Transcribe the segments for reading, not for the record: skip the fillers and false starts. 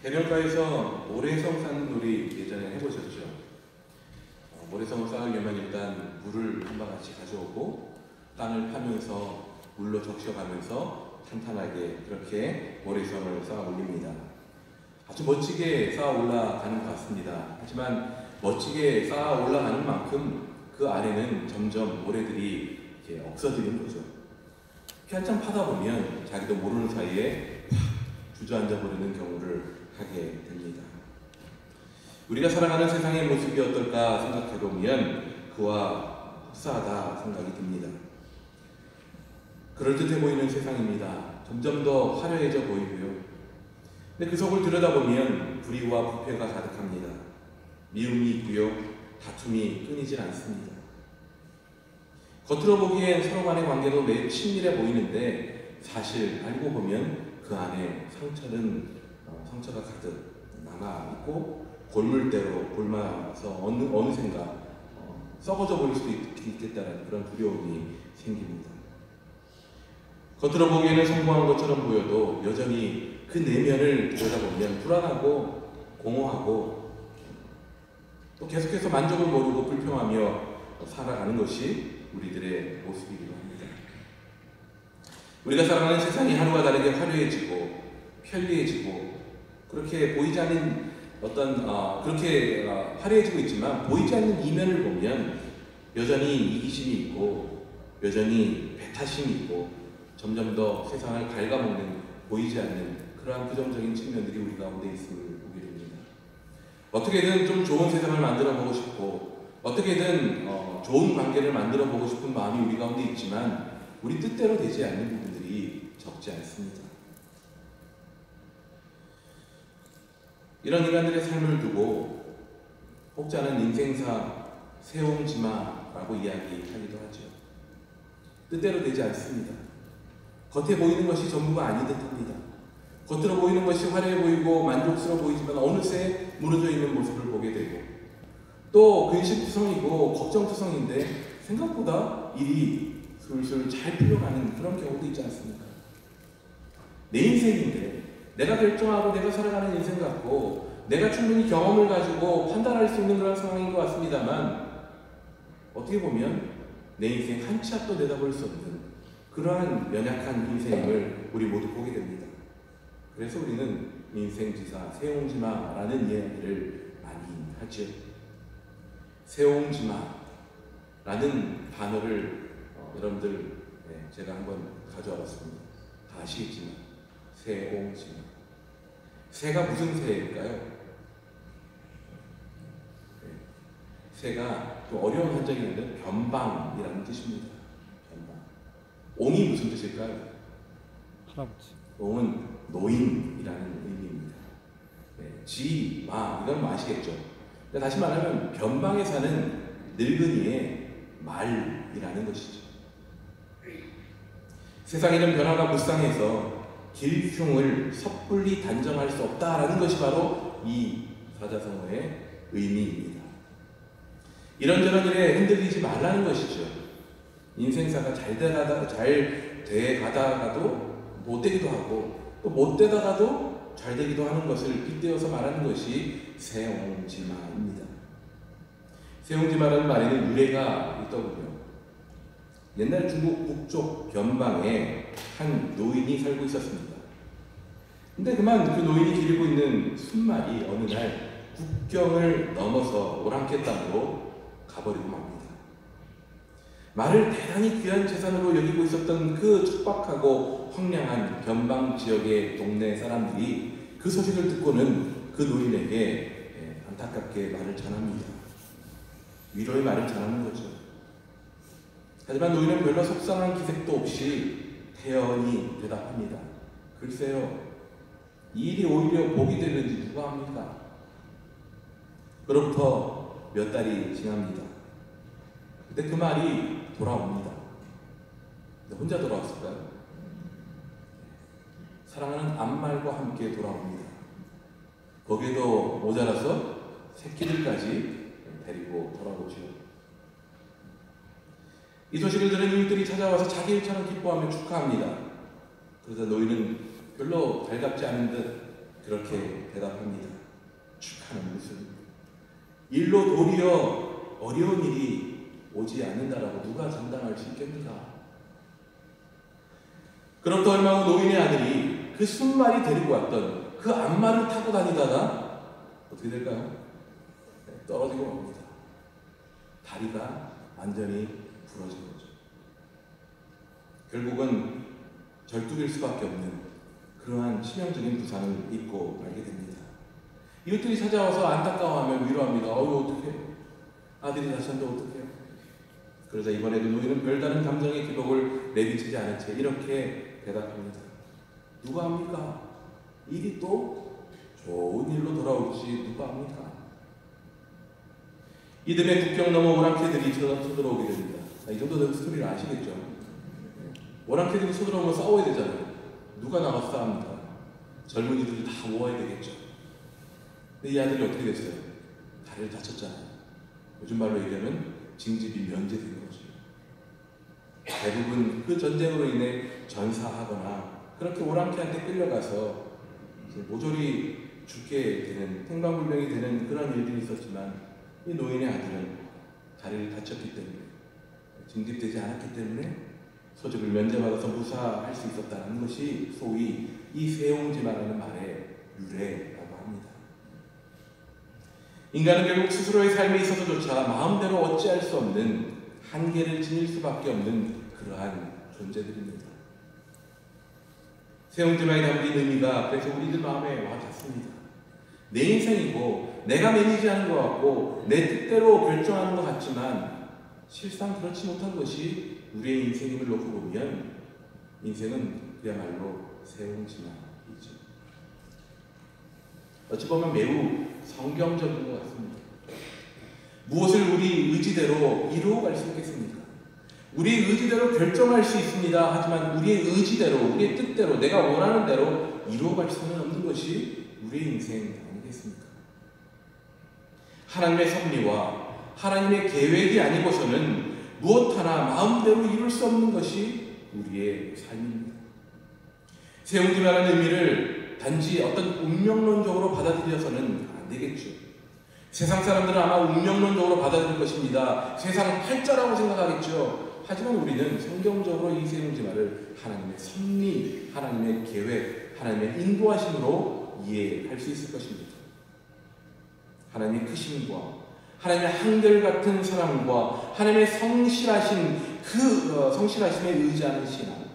해변가에서 모래성 쌓는 놀이 예전에 해보셨죠? 모래성을 쌓으려면 일단 물을 한 바가지 가져오고 땅을 파면서 물로 적셔가면서 탄탄하게 그렇게 모래성을 쌓아 올립니다. 아주 멋지게 쌓아 올라가는 것 같습니다. 하지만 멋지게 쌓아 올라가는 만큼 그 아래는 점점 모래들이 이렇게 없어지는 거죠. 한참 파다 보면 자기도 모르는 사이에 확 주저앉아 버리는 경우를 하게 됩니다. 우리가 살아가는 세상의 모습이 어떨까 생각해 보면 그와 흡사하다 생각이 듭니다. 그럴듯해 보이는 세상입니다. 점점 더 화려해져 보이고요. 근데 그 속을 들여다보면 불의와 부패가 가득합니다. 미움이 있고요. 다툼이 끊이질 않습니다. 겉으로 보기엔 서로 간의 관계도 매우 친밀해 보이는데 사실 알고 보면 그 안에 상처가 가득 남아있고 골물대로 골마서 어느샌가 썩어져 보일 수도 있겠다는 그런 두려움이 생깁니다. 겉으로 보기에는 성공한 것처럼 보여도 여전히 그 내면을 들여다보면 불안하고 공허하고 또 계속해서 만족을 모르고 불평하며 살아가는 것이 우리들의 모습이기도 합니다. 우리가 살아가는 세상이 하루가 다르게 화려해지고 편리해지고 그렇게 보이지 않는 그렇게 화려해지고 있지만 보이지 않는 이면을 보면 여전히 이기심이 있고 여전히 배타심이 있고 점점 더 세상을 갉아먹는 보이지 않는 그러한 부정적인 측면들이 우리 가운데 있음을 보게 됩니다. 어떻게든 좀 좋은 세상을 만들어 보고 싶고 어떻게든 좋은 관계를 만들어 보고 싶은 마음이 우리 가운데 있지만 우리 뜻대로 되지 않는 부분들이 적지 않습니다. 이런 인간들의 삶을 두고 혹자는 인생사 세옹지마라고 이야기하기도 하죠. 뜻대로 되지 않습니다. 겉에 보이는 것이 전부가 아닌 듯합니다. 겉으로 보이는 것이 화려해 보이고 만족스러워 보이지만 어느새 무너져 있는 모습을 보게 되고 또 근심투성이고 걱정투성인데 생각보다 일이 술술 잘 풀려가는 그런 경우도 있지 않습니까? 내 인생인데 내가 결정하고 내가 살아가는 인생 같고 내가 충분히 경험을 가지고 판단할 수 있는 그런 상황인 것 같습니다만 어떻게 보면 내 인생 한 치 앞도 내다볼 수 없는 그러한 연약한 인생을 우리 모두 보게 됩니다. 그래서 우리는 인생지사 세옹지마라는 이야기를 많이 하죠. 세옹지마라는 단어를 여러분들 제가 한번 가져와 봤습니다. 다 아시겠지만 세옹지마. 새가 무슨 새일까요? 새가 좀 어려운 한자가 있는데 변방이라는 뜻입니다. 변방. 옹이 무슨 뜻일까요? 할아버지. 옹은 노인이라는 의미입니다. 지마 이건 뭐 아시겠죠? 다시 말하면 변방에 사는 늙은이의 말이라는 것이죠. 세상에는 변화가 무쌍해서 길흉을 섣불리 단정할 수 없다라는 것이 바로 이 사자성어의 의미입니다. 이런저런 일에 흔들리지 말라는 것이죠. 인생사가 잘 돼가다가도 못되기도 하고 또 못되다가도 잘 되기도 하는 것을 빗대어서 말하는 것이 세옹지마입니다. 세옹지마라는 말에는 유래가 있더군요. 옛날 중국 북쪽 변방에 한 노인이 살고 있었습니다. 근데 그만 그 노인이 기르고 있는 순말이 어느 날 국경을 넘어서 오랑캐 땅으로 가버리고 맙니다. 말을 대단히 귀한 재산으로 여기고 있었던 그 척박하고 황량한 변방 지역의 동네 사람들이 그 소식을 듣고는 그 노인에게 안타깝게 말을 전합니다. 위로의 말을 전하는 거죠. 하지만 노인은 별로 속상한 기색도 없이 태연히 대답합니다. 글쎄요, 이 일이 오히려 복이 되는지 누가 합니까? 그로부터 몇 달이 지납니다. 근데 그 말이 돌아옵니다. 근데 혼자 돌아왔을까요? 사랑하는 암말과 함께 돌아옵니다. 거기에도 모자라서 새끼들까지 데리고 돌아오죠. 이 소식을 들은 이웃들이 찾아와서 자기 일처럼 기뻐하며 축하합니다. 그러자 노인은 별로 달갑지 않은 듯 그렇게 대답합니다. 축하는 무슨 일로 도리어 어려운 일이 오지 않는다라고 누가 장담할 수 있겠는가? 그로부터 얼마 후 노인의 아들이 그 순말이 데리고 왔던 그 암말을 타고 다니다가 어떻게 될까요? 떨어지고 맙니다. 다리가 완전히 부러진 거죠. 결국은 절뚝일 수밖에 없는 그러한 치명적인 부상을 입고 말게 됩니다. 이웃들이 찾아와서 안타까워하며 위로합니다. 어떡해? 아들이 다쳤는데 어떡해요? 그러자 이번에도 노인은 별다른 감정의 기복을 내비치지 않은 채 이렇게 대답합니다. 누가 합니까? 일이 또 좋은 일로 돌아올지 누가 합니까? 이듬해 국경 넘어 오랑캐들이 쳐들어오게 됩니다. 이 정도 되면 스토리를 아시겠죠? 오랑캐들이 쳐들어오면 싸워야 되잖아요. 누가 나가서 싸웁니다. 젊은이들이 다 모아야 되겠죠. 근데 이 아들이 어떻게 됐어요? 다리를 다쳤잖아요. 요즘 말로 얘기하면 징집이 면제된 거죠. 대부분 그 전쟁으로 인해 전사하거나 그렇게 오랑캐한테 끌려가서 이제 모조리 죽게 되는, 행방불명이 되는 그런 일들이 있었지만 이 노인의 아들은 다리를 다쳤기 때문에, 징집되지 않았기 때문에 소집을 면제받아서 무사할 수 있었다는 것이 소위 이 세옹지마라는 말의 유래라고 합니다. 인간은 결국 스스로의 삶에 있어서조차 마음대로 어찌할 수 없는 한계를 지닐 수밖에 없는 그러한 존재들입니다. 세옹지마에 담긴 의미가 그래서 우리들 마음에 와 닿습니다. 내 인생이고 내가 매니지하는 것 같고 내 뜻대로 결정하는 것 같지만 실상 그렇지 못한 것이 우리의 인생임을 놓고 보면 인생은 그야말로 세옹지마이죠. 어찌 보면 매우 성경적인 것 같습니다. 무엇을 우리 의지대로 이루어갈 수 있겠습니까? 우리 의지대로 결정할 수 있습니다. 하지만 우리의 의지대로, 우리의 뜻대로, 내가 원하는 대로 이루어갈 수는 없는 것이 우리의 인생 아니겠습니까? 하나님의 섭리와 하나님의 계획이 아니고서는 무엇 하나 마음대로 이룰 수 없는 것이 우리의 삶입니다. 세옹지마라는 의미를 단지 어떤 운명론적으로 받아들여서는 안 되겠죠. 세상 사람들은 아마 운명론적으로 받아들일 것입니다. 세상 팔자라고 생각하겠죠. 하지만 우리는 성경적으로 이 세옹지마를 하나님의 섭리, 하나님의 계획, 하나님의 인도하심으로 이해할 수 있을 것입니다. 하나님의 크심과 하나님의 한결같은 사랑과 하나님의 성실하신 그 성실하심에 의지하는 신앙,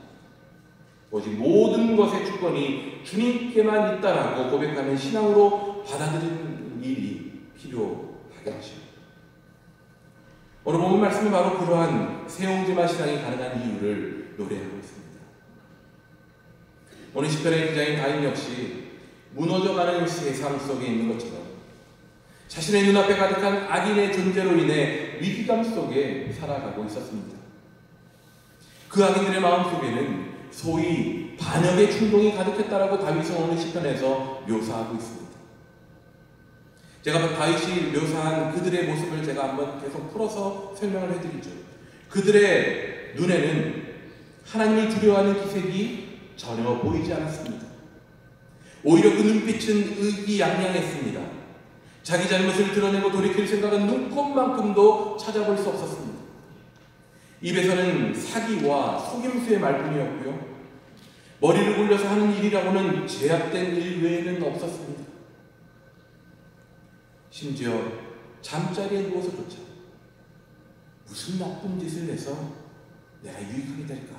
오직 모든 것의 주권이 주님께만 있다라고 고백하는 신앙으로 받아들이는 일이 필요하겠죠. 오늘 본문 말씀은 바로 그러한 세옹지마 신앙이 가능한 이유를 노래하고 있습니다. 오늘 시편의 기자인 다윗 역시 무너져가는 세상 속에 있는 것처럼 자신의 눈앞에 가득한 악인의 존재로 인해 위기감 속에 살아가고 있었습니다. 그 악인들의 마음속에는 소위 반역의 충동이 가득했다라고 다윗은 오늘 시편에서 묘사하고 있습니다. 제가 다윗이 묘사한 그들의 모습을 제가 한번 계속 풀어서 설명을 해드리죠. 그들의 눈에는 하나님을 두려워하는 기색이 전혀 보이지 않았습니다. 오히려 그 눈빛은 의기양양했습니다. 자기 잘못을 드러내고 돌이킬 생각은 눈꼽만큼도 찾아볼 수 없었습니다. 입에서는 사기와 속임수의 말뿐이었고요. 머리를 굴려서 하는 일이라고는 제약된 일 외에는 없었습니다. 심지어 잠자리에 누워서조차 무슨 나쁜 짓을 해서 내가 유익하게 될까?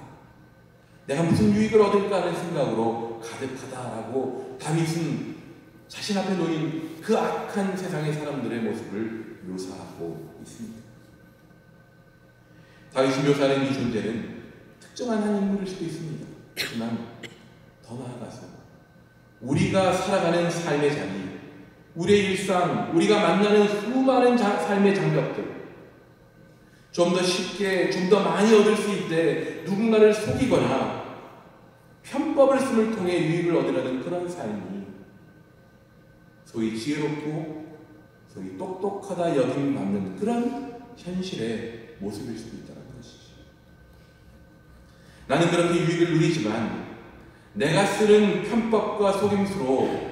내가 무슨 유익을 얻을까 하는 생각으로 가득하다라고 다윗은 자신 앞에 놓인 그 악한 세상의 사람들의 모습을 묘사하고 있습니다. 다윗이 묘사하는 이 존재는 특정한 한 인물일 수도 있습니다. 하지만 더 나아가서 우리가 살아가는 삶의 자리, 우리의 일상, 우리가 만나는 수많은 삶의 장벽들, 좀 더 쉽게, 좀 더 많이 얻을 수 있게 누군가를 속이거나 편법을 쓰을 통해 유익을 얻으려는 그런 삶이 소위 지혜롭고 소위 똑똑하다 여김받는 그런 현실의 모습일 수도 있다는 것이죠. 나는 그렇게 유익을 누리지만 내가 쓰는 편법과 속임수로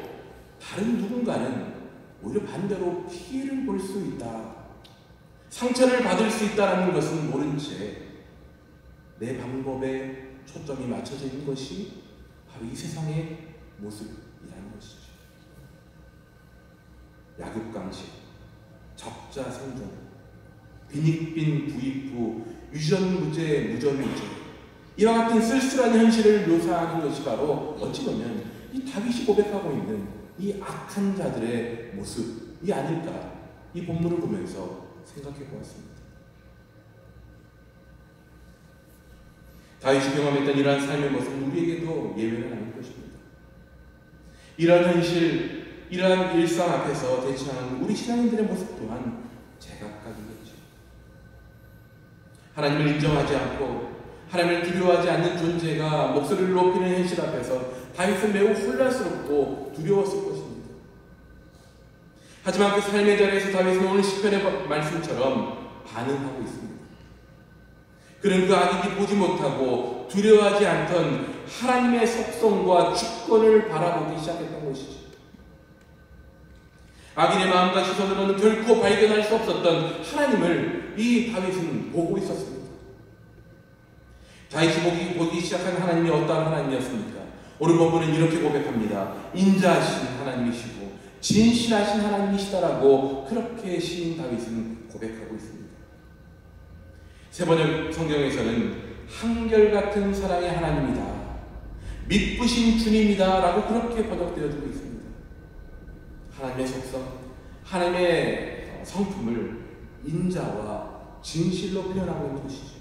다른 누군가는 오히려 반대로 피해를 볼 수 있다. 상처를 받을 수 있다는 것은 모른 채 내 방법에 초점이 맞춰져 있는 것이 바로 이 세상의 모습이라는 것이죠. 약육강식, 적자생존, 빈익빈 부익부, 유전무죄, 무전무죄, 이와 같은 쓸쓸한 현실을 묘사하는 것이 바로 어찌 보면 이 다윗이 고백하고 있는 이 악한 자들의 모습이 아닐까, 이 본문을 보면서 생각해 보았습니다. 다윗이 경험했던 이러한 삶의 모습은 우리에게도 예외는 아닐 것입니다. 이러한 현실, 이러한 일상 앞에서 대처하는 우리 신앙인들의 모습 또한 제각각이겠죠. 하나님을 인정하지 않고 하나님을 두려워하지 않는 존재가 목소리를 높이는 현실 앞에서 다윗은 매우 혼란스럽고 두려웠을 것입니다. 하지만 그 삶의 자리에서 다윗은 오늘 시편의 말씀처럼 반응하고 있습니다. 그는 그 악인이 보지 못하고 두려워하지 않던 하나님의 속성과 주권을 바라보기 시작했던 것이죠. 악인의 마음과 시선으로는 결코 발견할 수 없었던 하나님을 이 다윗은 보고 있었습니다. 다윗이 보기 시작한 하나님이 어떠한 하나님이었습니까? 오늘 본문은 이렇게 고백합니다. 인자하신 하나님이시고 진실하신 하나님이시다라고 그렇게 시인 다윗은 고백하고 있습니다. 세번역 성경에서는 한결같은 사랑의 하나님이다, 미쁘신 주님이다 라고 그렇게 번역되어지고 있습니다. 하나님의 속성, 하나님의 성품을 인자와 진실로 표현하고 있는 것이죠.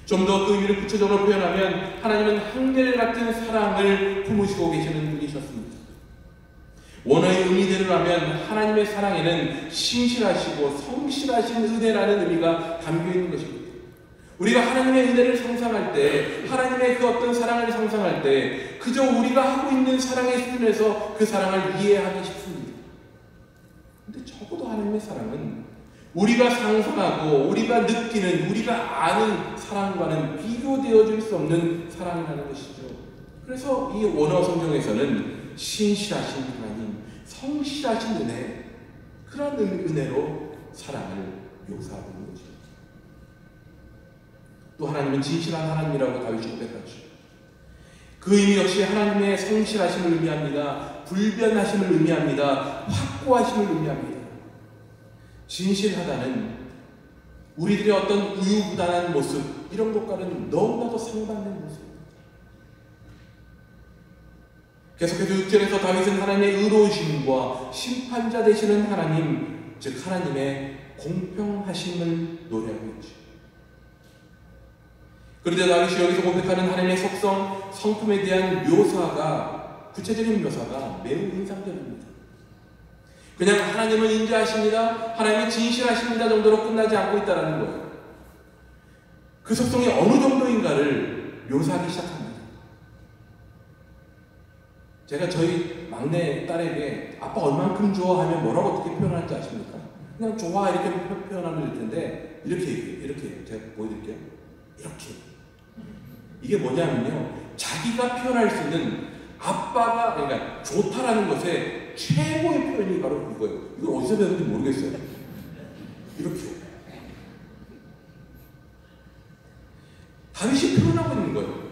좀 더 그 의미를 구체적으로 표현하면 하나님은 한결같은 사랑을 품으시고 계시는 분이셨습니다. 원어의 의미대로라면 하나님의 사랑에는 신실하시고 성실하신 은혜라는 의미가 담겨있는 것입니다. 우리가 하나님의 은혜를 상상할 때, 하나님의 그 어떤 사랑을 상상할 때 그저 우리가 하고 있는 사랑의 수준에서 그 사랑을 이해하기 쉽습니다. 근데 적어도 하나님의 사랑은 우리가 상상하고 우리가 느끼는, 우리가 아는 사랑과는 비교되어질 수 없는 사랑이라는 것이죠. 그래서 이 원어 성경에서는 신실하신 하나님, 성실하신 은혜, 그런 은혜로 사랑을 묘사하고 있는 것입니다. 또 하나님은 진실한 하나님이라고 다윗이 고백하죠. 그 의미 역시 하나님의 성실하심을 의미합니다. 불변하심을 의미합니다. 확고하심을 의미합니다. 진실하다는 우리들의 어떤 우유부단한 모습, 이런 것과는 너무나도 상반된 모습입니다. 계속해서 6절에서 다윗은 하나님의 의로우심과 심판자 되시는 하나님, 즉 하나님의 공평하심을 노래하고 있죠. 그런데 다윗이 여기서 고백하는 하나님의 속성, 성품에 대한 묘사가, 구체적인 묘사가 매우 인상적입니다. 그냥 하나님은 인자하십니다, 하나님은 진실하십니다 정도로 끝나지 않고 있다는 거예요. 그 속성이 어느 정도인가를 묘사하기 시작합니다. 제가 저희 막내 딸에게 아빠 얼만큼 좋아하면 뭐라고 어떻게 표현하는지 아십니까? 그냥 좋아 이렇게 표현하면 될 텐데 이렇게 얘기해요. 이렇게 제가 보여드릴게요. 이렇게. 이게 뭐냐면요, 자기가 표현할 수 있는 아빠가, 그러니까 좋다라는 것의 최고의 표현이 바로 이거예요. 이걸 어디서 배웠는지 모르겠어요. 이렇게. 다윗이 표현하고 있는 거예요.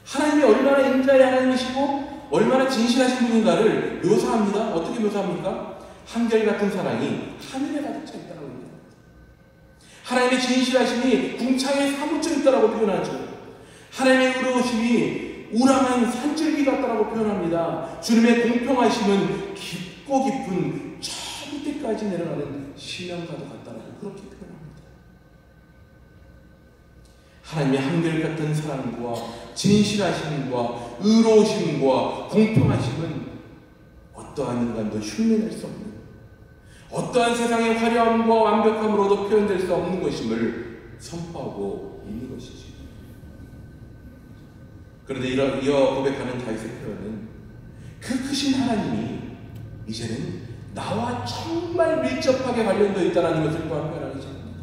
하나님이 얼마나 인자의 하나님이시고 얼마나 진실하신 분인가를 묘사합니다. 어떻게 묘사합니까? 한결같은 사랑이 하늘에 가득 차 있다고 합니다. 하나님의 진실하심이 궁창에 사무쳐 있다고 표현하죠. 하나님의 의로우심이 우람한 산줄기 같다라고 표현합니다. 주님의 공평하심은 깊고 깊은 저 밑에까지 내려가는 신령가도 같다라고 그렇게 표현합니다. 하나님의 한결같은 사랑과 진실하심과 의로우심과 공평하심은 어떠한 인간도 흉내낼 수 없는, 어떠한 세상의 화려함과 완벽함으로도 표현될 수 없는 것임을 선포하고 있는 것이지. 그런데 이어 고백하는 다윗의 표현은 그 크신 하나님이 이제는 나와 정말 밀접하게 관련되어 있다는 것을 또한 표현하기 시작합니다.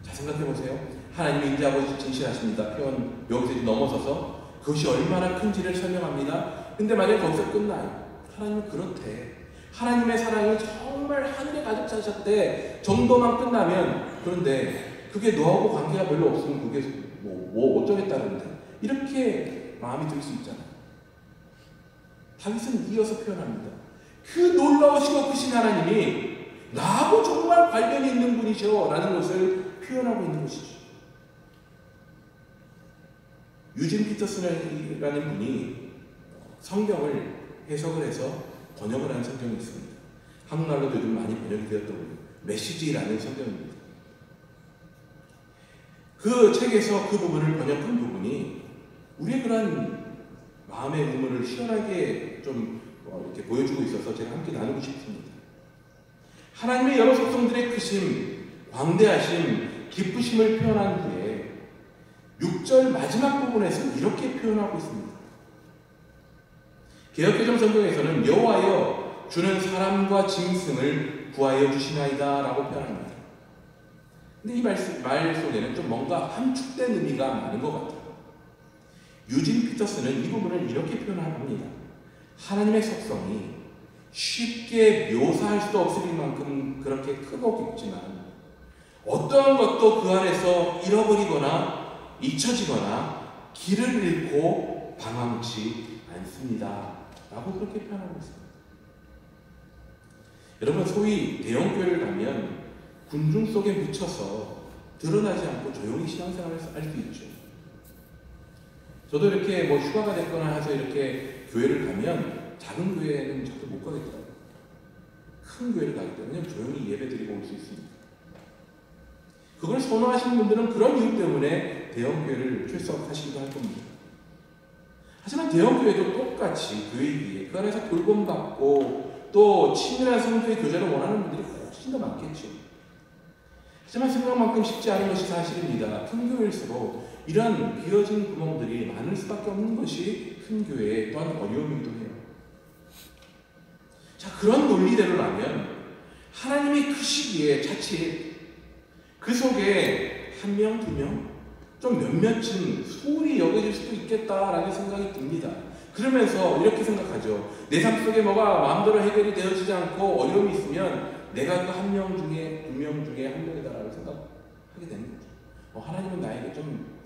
자, 생각해보세요. 하나님이 인자하고 진실하십니다. 표현 여기서 넘어서서 그것이 얼마나 큰지를 설명합니다. 근데 만약 거기서 끝나요. 하나님은 그렇대. 하나님의 사랑이 정말 하늘에 가득 차셨대 정도만 끝나면, 그런데 그게 너하고 관계가 별로 없으면 그게 뭐 어쩌겠다는데, 이렇게 마음이 들 수 있잖아요. 다윗은 이어서 표현합니다. 그 놀라우시고 크신 하나님이 나하고 정말 관련이 있는 분이셔 라는 것을 표현하고 있는 것이죠. 유진 피터슨이라는 분이 성경을 해석을 해서 번역을 한 성경이 있습니다. 한국말로도 요즘 많이 번역이 되었던 메시지라는 성경입니다. 그 책에서 그 부분을 번역한 부분이 우리의 그런 마음의 의문을 시원하게 좀 이렇게 보여주고 있어서 제가 함께 나누고 싶습니다. 하나님의 여러 속성들의 크심, 광대하심, 기쁘심을 표현한 후에 6절 마지막 부분에서 이렇게 표현하고 있습니다. 개역개정 성경에서는 여호와여 주는 사람과 짐승을 구하여 주시나이다 라고 표현합니다. 근데 이 말 속에는 좀 뭔가 함축된 의미가 많은 것 같아요. 유진 피터스는 이 부분을 이렇게 표현합니다. 하나님의 속성이 쉽게 묘사할 수도 없을 만큼 그렇게 크고 깊지만 어떠한 것도 그 안에서 잃어버리거나 잊혀지거나 길을 잃고 방황치 않습니다 라고 그렇게 표현하고 있습니다. 여러분, 소위 대형교회를 가면 군중 속에 묻혀서 드러나지 않고 조용히 신앙생활을 할 수 있죠. 저도 이렇게 뭐 휴가가 됐거나 해서 이렇게 교회를 가면 작은 교회에는 저도 못 가겠더라고요. 큰 교회를 가기 때문에 조용히 예배 드리고 올 수 있습니다. 그걸 선호하시는 분들은 그런 이유 때문에 대형교회를 출석하시기도 할 겁니다. 하지만 대형교회도 똑같이 교회이기에 그 안에서 돌봄받고 또 친밀한 성도의 교제를 원하는 분들이 훨씬 더 많겠죠. 하지만 생각만큼 쉽지 않은 것이 사실입니다. 큰 교회일수록 이런 비어진 구멍들이 많을 수밖에 없는 것이 큰 교회의 또한 어려움이기도 해요. 자, 그런 논리대로라면 하나님이 크시기에 자칫 그 속에 한 명, 두 명, 좀 몇몇은 소홀히 여겨질 수도 있겠다라는 생각이 듭니다. 그러면서 이렇게 생각하죠. 내 삶 속에 뭐가 마음대로 해결이 되어지지 않고 어려움이 있으면 내가 그 한 명 중에, 두 명 중에 한 명이다라고 생각하게 되는 거죠. 하나님은 나에게 좀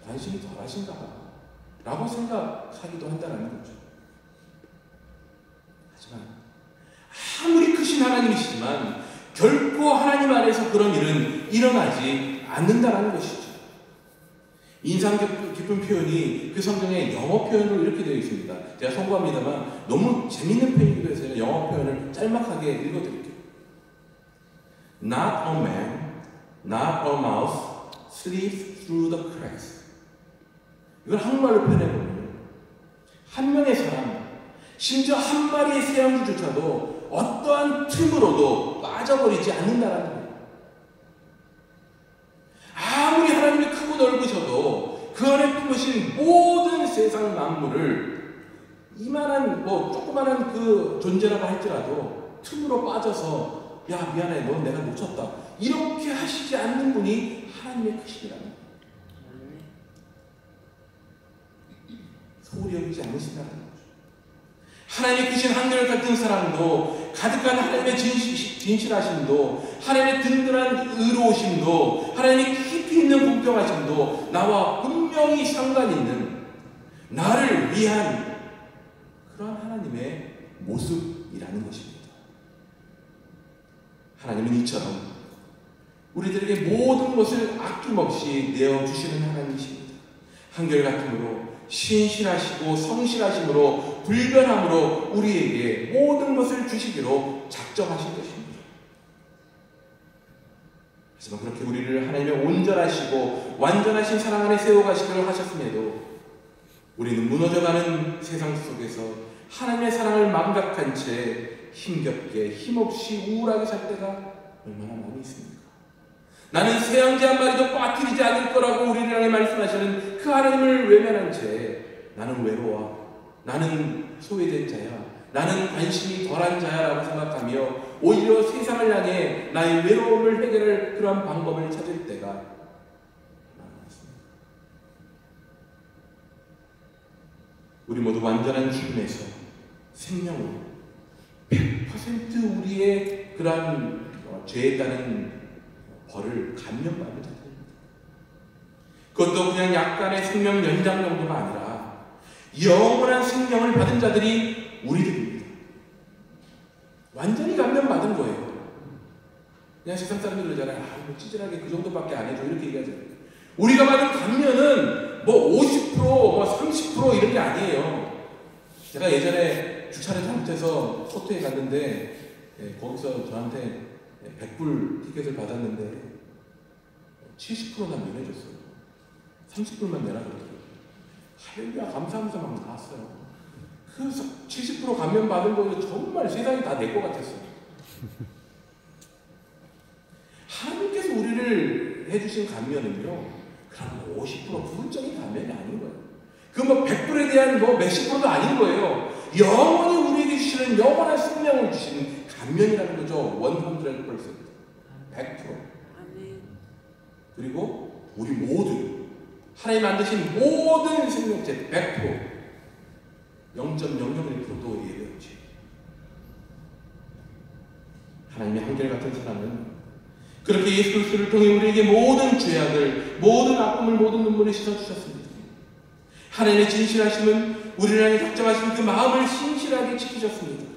관심이 덜하신가 라고 생각하기도 한다는 거죠. 하지만 아무리 크신 하나님이시지만 결코 하나님 안에서 그런 일은 일어나지 않는다는 것이죠. 인상 깊은 표현이 그 성경에 영어 표현으로 이렇게 되어 있습니다. 제가 송구합니다만 너무 재밌는 표현이기도 해서 영어 표현을 짤막하게 읽어드릴게요. Not a man, not a mouse slips through the cracks. 이걸 한국말로 표현해보면 한 명의 사람, 심지어 한 마리의 새양주조차도 어떠한 틈으로도 빠져버리지 않는다는 거예요. 아무리 하나님이 크고 넓으셔도 그 안에 품으신 모든 세상 만물을 이만한 조그만한 그 존재라고 할지라도 틈으로 빠져서 야 미안해 넌 내가 놓쳤다 이렇게 하시지 않는 분이 하나님의 크심이라는 거예요. 소홀히 여기지 않으신다는 거죠. 하나님의 크신 한결같은 사랑도 가득한 하나님의 진실하심도 하나님의 든든한 의로우심도 하나님의 깊이 있는 공평하심도 나와 분명히 상관있는 나를 위한 그러한 하나님의 모습이라는 것입니다. 하나님은 이처럼 우리들에게 모든 것을 아낌없이 내어주시는 하나님이십니다. 한결같음으로 신실하시고 성실하심으로 불변함으로 우리에게 모든 것을 주시기로 작정하신 것입니다. 하지만 그렇게 우리를 하나님의 온전하시고 완전하신 사랑 안에 세워가시기로 하셨음에도 우리는 무너져가는 세상 속에서 하나님의 사랑을 망각한 채 힘겹게 힘없이 우울하게 살 때가 얼마나 많이 있습니까? 나는 새양지 한 마리도 빠뜨리지 않을 거라고 우리를 향해 말씀하시는 그 하나님을 외면한 채 나는 외로워, 나는 소외된 자야, 나는 관심이 덜한 자야라고 생각하며 오히려 세상을 향해 나의 외로움을 해결할 그러한 방법을 찾을 때가 많았습니다. 우리 모두 완전한 기쁨에서 생명으로 100% 우리의 그러한 죄에 따른 벌을 감면받는 자들입니다. 그것도 그냥 약간의 생명 연장 정도가 아니라 영원한 생명을 받은 자들이 우리들입니다. 완전히 감면받은 거예요. 그냥 세상 사람들이 그러잖아요. 뭐 찌질하게 그 정도밖에 안 해줘 이렇게 얘기하잖아요. 우리가 받은 감면은 뭐 50%, 뭐 30% 이런 게 아니에요. 제가 예전에 주차를 잘못해서 코트에 갔는데 거기서 저한테 100불 티켓을 받았는데 70%나 면해줬어요. 30불만 내라 그러더라고요. 할렐루야 감사하면서 막 나왔어요. 그래서 70% 감면 받은 거는 정말 세상이 다 내 것 같았어요. 하나님께서 우리를 해주신 감면은요, 그럼 50% 부분적인 감면이 아닌 거예요. 그 뭐 100불에 대한 뭐 몇십 프로도 아닌 거예요. 영원히 우리에게 주시는 영원한 생명을 주시는 감면이라는 거죠. 100%. 100%. 그리고 우리 모든 하나님 만드신 모든 생명체 100%. 0.001%도 예외없이 하나님의 한결같은 사랑은 그렇게 예수 그리스도를 통해 우리에게 모든 죄악을, 모든 아픔을, 모든 눈물을 씻어주셨습니다. 하나님의 진실하심은 우리를 향해 작정하신 그 마음을 신실하게 지키셨습니다.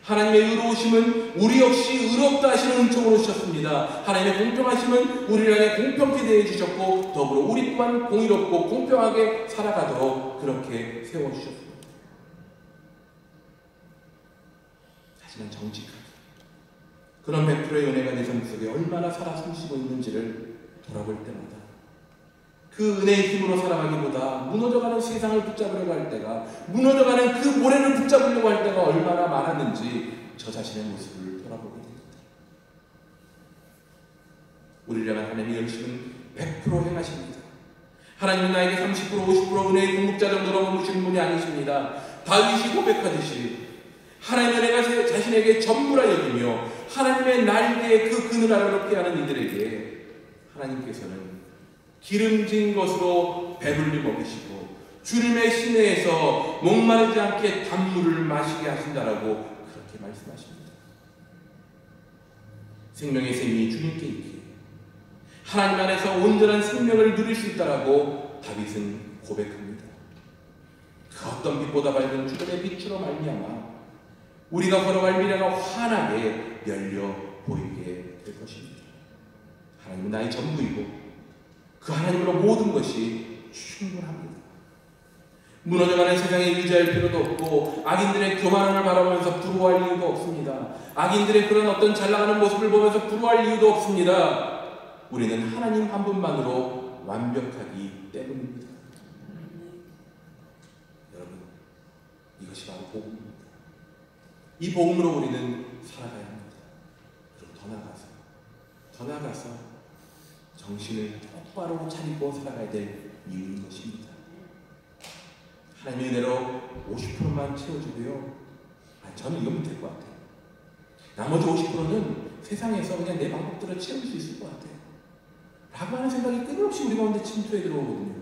하나님의 의로우심은 우리 역시 의롭다 하시는 은총으로 주셨습니다. 하나님의 공평하심은 우리를 향해 공평히 대해 주셨고 더불어 우리 또한 공의롭고 공평하게 살아가도록 그렇게 세워주셨습니다. 하지만 정직하게 그런 100%의 은혜가 내 삶 속에 얼마나 살아 숨쉬고 있는지를 돌아볼 때마다 그 은혜의 힘으로 살아가기보다 무너져가는 세상을 붙잡으려고 할 때가, 무너져가는 그 모래를 붙잡으려고 할 때가 얼마나 많았는지 저 자신의 모습을 돌아보게 됩니다. 우리를 향한 하나님의 열심은 100% 행하십니다. 하나님은 나에게 30%, 50% 은혜의 공급자 정도로 머무시는 분이 아니십니다. 다윗이 고백하듯이 하나님의 은혜가 자신에게 전부라 여기며 하나님의 날개에 그 그늘 아래로 피하는 이들에게 하나님께서는 기름진 것으로 배불리 먹이시고 주님의 시내에서 목마르지 않게 단물을 마시게 하신다라고 그렇게 말씀하십니다. 생명의 샘이 주님께 있기에 하나님 안에서 온전한 생명을 누릴 수 있다라고 다윗은 고백합니다. 그 어떤 빛보다 밝은 주님의 빛으로 말미암아 우리가 걸어갈 미래가 환하게 열려 보이게 될 것입니다. 하나님은 나의 전부이고 그 하나님으로 모든 것이 충분합니다. 무너져가는 세상에 의지할 필요도 없고 악인들의 교만함을 바라보면서 부러워할 이유도 없습니다. 악인들의 그런 어떤 잘나가는 모습을 보면서 부러워할 이유도 없습니다. 우리는 하나님 한 분만으로 완벽하기 때문입니다. 여러분, 이것이 바로 복음입니다. 이 복음으로 우리는 살아가야 합니다. 그리고 더 나아가서 정신을 똑바로 차리고 살아가야 될 이유인 것입니다. 하나님의 은혜로 50%만 채워주고요. 저는 이거면 될 것 같아요. 나머지 50%는 세상에서 그냥 내 방법대로 채울 수 있을 것 같아요. 라고 하는 생각이 끊임없이 우리 가운데 침투해 들어오거든요.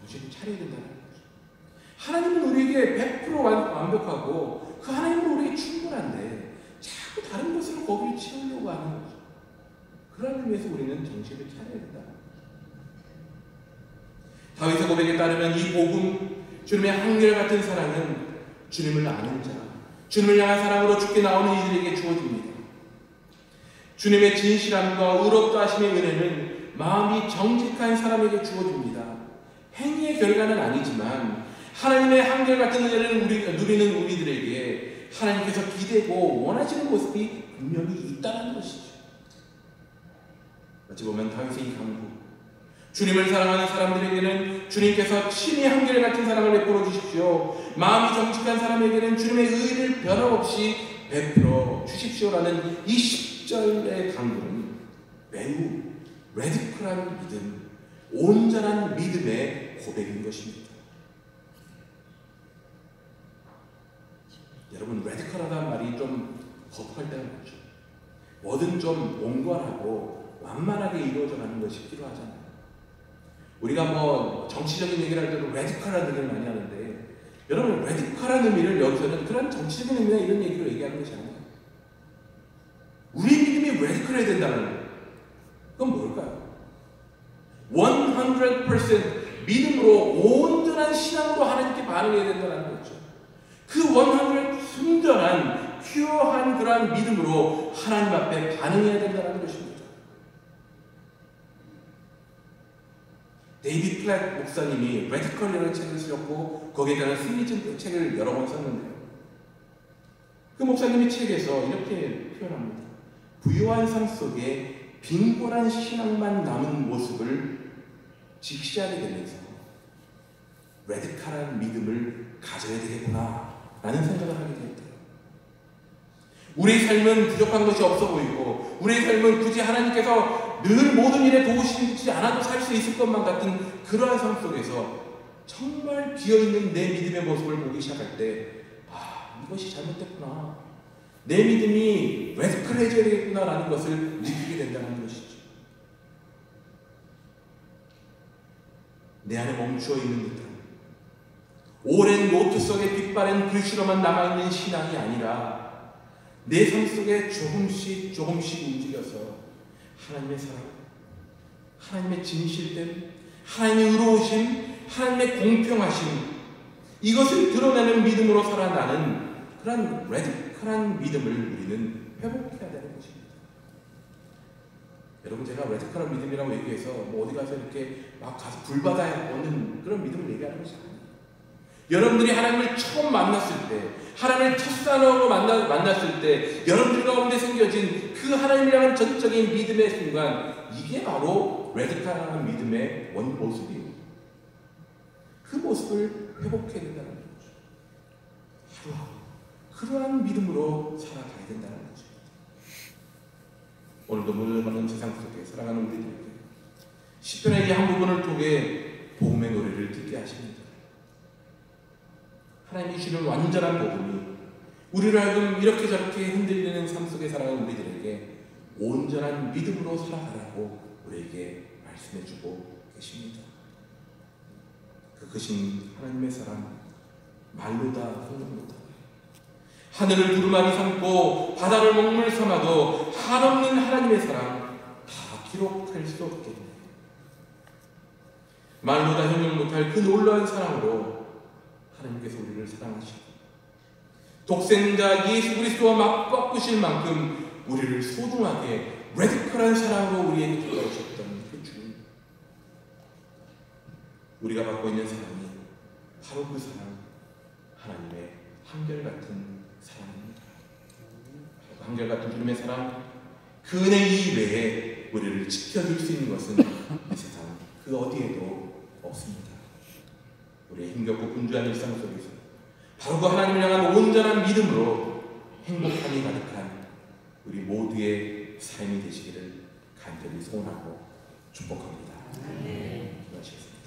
정신을 차려야 된다는 거죠. 하나님은 우리에게 100% 완벽하고 그 하나님은 우리에게 충분한데 자꾸 다른 것으로 거기를 채우려고 하는 거죠. 그러기 위해서 우리는 정신을 차려야 된다. 다윗의 고백에 따르면 이 복음, 주님의 한결같은 사랑은 주님을 아는 자, 주님을 향한 사랑으로 죽게 나오는 이들에게 주어집니다. 주님의 진실함과 의롭다 하심의 은혜는 마음이 정직한 사람에게 주어집니다. 행위의 결과는 아니지만 하나님의 한결같은 은혜를 누리는 우리들에게 하나님께서 기대고 원하시는 모습이 분명히 있다는 것이죠. 어찌 보면 다윗의 이 강구, 주님을 사랑하는 사람들에게는 주님께서 친히 한결같은 사랑을 베풀어 주십시오. 마음이 정직한 사람에게는 주님의 의를 변함없이 베풀어 주십시오라는 이 10절의 강구는 매우 레디컬한 믿음, 온전한 믿음의 고백인 것입니다. 여러분, 레디컬하다는 말이 좀 거북할 때가 많죠. 뭐든 좀 온건하고 완만하게 이루어져가는 것이 필요하잖아요. 우리가 뭐 정치적인 얘기를 할 때도 레디컬한 얘기를 많이 하는데 여러분, 레디컬한 의미를 여기서는 그런 정치적인 의미나 이런 얘기로 얘기하는 것이 아니에요. 우리 믿음이 레디컬해야 된다는 거예요. 그건 뭘까요? 100% 믿음으로 온전한 신앙으로 하나님께 반응해야 된다는 거죠. 그 100 순전한 퓨어한 그러한 믿음으로 하나님 앞에 반응해야 된다는 것입니다. 데이비드 플랫 목사님이 레디컬이라는 책을 쓰셨고 거기에 대한 승리적 책을 여러 번 썼는데요. 그 목사님이 책에서 이렇게 표현합니다. 부유한 삶 속에 빈곤한 신앙만 남은 모습을 직시하게 되면서 레디컬한 믿음을 가져야 되겠구나 라는 생각을 하게 되었대요. 우리의 삶은 부족한 것이 없어 보이고 우리의 삶은 굳이 하나님께서 늘 모든 일에 도우시지 않아도 살 수 있을 것만 같은 그러한 삶 속에서 정말 비어있는 내 믿음의 모습을 보기 시작할 때 이것이 잘못됐구나, 내 믿음이 레디컬해져야 되겠구나 라는 것을 느끼게 된다는 것이죠. 내 안에 멈추어 있는 듯한 오랜 노트 속에 빛바랜 글씨로만 남아있는 신앙이 아니라 내 삶 속에 조금씩 움직여서 하나님의 사랑, 하나님의 진실됨, 하나님의 의로우심, 하나님의 공평하심, 이것을 드러내는 믿음으로 살아나는 그런 레디컬한 믿음을 우리는 회복해야 되는 것입니다. 여러분, 제가 레디컬한 믿음이라고 얘기해서 어디 가서 이렇게 막 가서 불받아야 얻는 그런 믿음을 얘기하는 것이 아니에요. 여러분들이 하나님을 처음 만났을 때, 하나님을 첫사랑으로 만났을 때 여러분들 가운데 생겨진 그 하나님을 향한 전적인 믿음의 순간, 이게 바로 레디컬한 믿음의 원 모습이에요. 그 모습을 회복해야 된다는 거죠. 하루하루 그러한 믿음으로 살아가야 된다는 거죠. 오늘도 물러가는 세상 속에 사랑하는 우리들에게 시편의 이 한 부분을 통해 복음의 노래를 듣게 하십니다. 하나님이 주시는 완전한 복음이 우리를 하여금 이렇게 저렇게 흔들리는 삶 속에 살아가는 우리들에게 온전한 믿음으로 살아가라고 우리에게 말씀해주고 계십니다. 그것인 하나님의 사랑, 말로다 행동로다. 하늘을 두루마리 삼고 바다를 먹물 삼아도 한없는 하나님의 사랑 다 기록할 수 없겠네요. 말로다 형용 못할 그 놀라운 사랑으로 하나님께서 우리를 사랑하시고 독생자 예수 그리스도와 맞바꾸실 만큼 우리를 소중하게 레디컬한 사랑으로 우리에게 다가오셨던 그 주님, 우리가 받고 있는 사랑이 바로 그 사랑, 하나님의 한결같은 사랑입니다. 한결같은 주님의 사랑, 그 은혜 이외에 우리를 지켜줄 수 있는 것은 이 세상 그 어디에도 없습니다. 우리의 힘겹고 분주한 일상 속에서 바로 그 하나님을 향한 온전한 믿음으로 행복함이 가득한 우리 모두의 삶이 되시기를 간절히 소원하고 축복합니다. 기도하시겠습니다.